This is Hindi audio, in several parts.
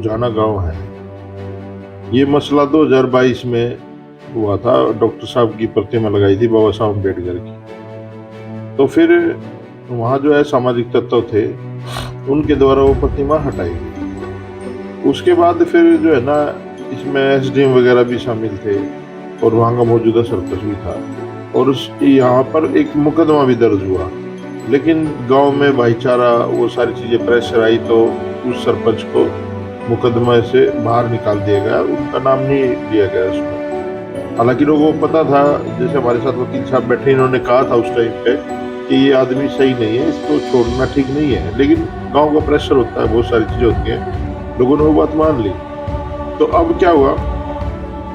उजाना गांव है। ये मसला 2022 में हुआ था। डॉक्टर साहब की प्रतिमा लगाई थी बाबा साहब अम्बेडकर की। तो फिर वहाँ जो है सामाजिक तत्व थे, उनके द्वारा वो प्रतिमा हटाई गई। उसके बाद फिर जो है ना, इसमें एसडीएम वगैरह भी शामिल थे और वहाँ का मौजूदा सरपंच भी था। और यहाँ पर एक मुकदमा भी दर्ज हुआ, लेकिन गांव में भाईचारा वो सारी चीजें प्रेशर आई तो उस सरपंच को मुकदमे से बाहर निकाल दिया गया, उनका नाम नहीं लिया गया उसमें। हालांकि लोगों को पता था, जैसे हमारे साथ वकील साहब बैठे, इन्होंने कहा था उस टाइम पे कि ये आदमी सही नहीं है, इसको छोड़ना ठीक नहीं है, लेकिन गांव का प्रेशर होता है, बहुत सारी चीजें होती हैं, लोगों ने वो बात मान ली। तो अब क्या हुआ,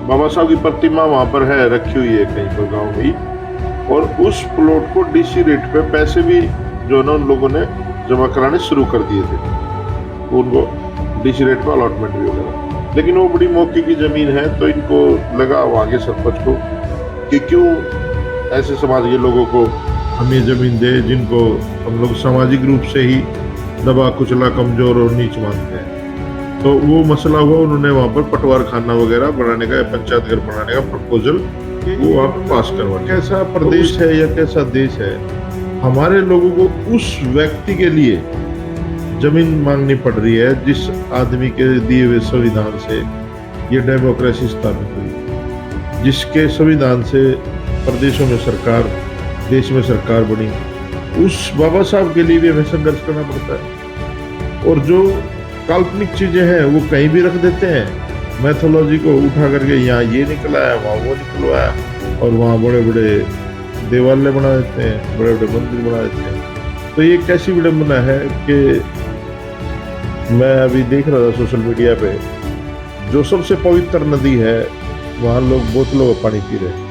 बाबा साहब की प्रतिमा वहां पर है, रखी हुई है कहीं पर गाँव में ही, और उस प्लॉट को डीसी रेट पे पैसे भी जो है ना उन लोगों ने जमा कराने शुरू कर दिए थे, उनको डीसी रेट पे अलॉटमेंट भी वगैरह। लेकिन वो बड़ी मौके की जमीन है, तो इनको लगा वहां के सरपंच को कि क्यों ऐसे समाज के लोगों को हम ये जमीन दे जिनको हम लोग सामाजिक रूप से ही दबा कुचला, कमजोर और नीच मानते हैं। तो वो मसला हुआ, उन्होंने वहां पर पटवार खाना वगैरह बनाने का, पंचायत घर बनाने का प्रपोजल वो आप पास करवा। कैसा प्रदेश है या कैसा देश है, हमारे लोगों को उस व्यक्ति के लिए जमीन मांगनी पड़ रही है जिस आदमी के दिए हुए संविधान से ये डेमोक्रेसी स्थापित हुई, जिसके संविधान से प्रदेशों में सरकार, देश में सरकार बनी। उस बाबा साहब के लिए भी हमें संघर्ष करना पड़ता है। और जो काल्पनिक चीजें हैं वो कहीं भी रख देते हैं, मैथोलॉजी को उठा करके यहाँ ये निकला है, वहाँ वो निकलवा है, और वहाँ बड़े बड़े देवालय बना देते हैं, बड़े बड़े मंदिर बना देते हैं। तो ये कैसी विडम्बना है कि मैं अभी देख रहा था सोशल मीडिया पे, जो सबसे पवित्र नदी है वहाँ लोग बोतलों का पानी पी रहे हैं,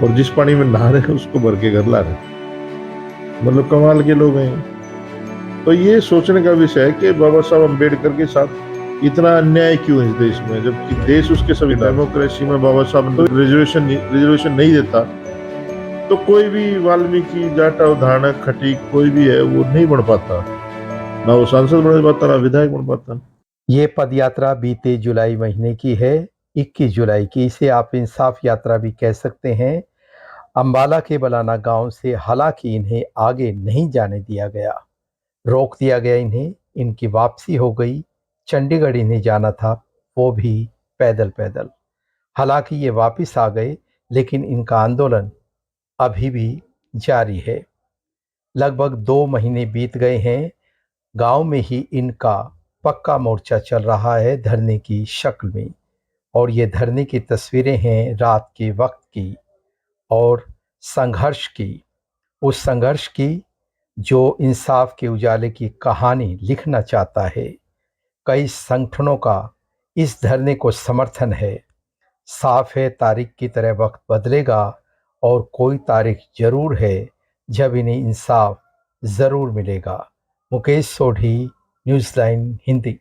और जिस पानी में नहा रहे हैं उसको भर के घर ला रहे हैं। मतलब कमाल के लोग हैं। तो ये सोचने का विषय है कि बाबा साहब अम्बेडकर के साथ इतना अन्याय क्यों है इस देश में, जबकि देश उसके संविधान, डेमोक्रेसी में बाबा साहब तो रिजर्वेशन नहीं देता, तो कोई भी वाल्मीकि, जाटव, धानक, खटीक कोई भी है वो नहीं बन पाता, ना वो सांसद बन पाता, ना विधायक बन पाता। ये पद यात्रा बीते जुलाई महीने की है, 21 जुलाई की। इसे आप इंसाफ यात्रा भी कह सकते हैं। अंबाला के बलाना गांव से हालांकि इन्हें आगे नहीं जाने दिया गया, रोक दिया गया इन्हें, इनकी वापसी हो गई। चंडीगढ़ इन्हें जाना था, वो भी पैदल पैदल। हालांकि ये वापस आ गए, लेकिन इनका आंदोलन अभी भी जारी है। लगभग 2 महीने बीत गए हैं। गांव में ही इनका पक्का मोर्चा चल रहा है धरने की शक्ल में, और ये धरने की तस्वीरें हैं रात के वक्त की और संघर्ष की, उस संघर्ष की जो इंसाफ के उजाले की कहानी लिखना चाहता है। कई संगठनों का इस धरने को समर्थन है। साफ है, तारीख की तरह वक्त बदलेगा, और कोई तारीख जरूर है जब इन्हें इंसाफ जरूर मिलेगा। Mukesh Sodhi, news line Hindi.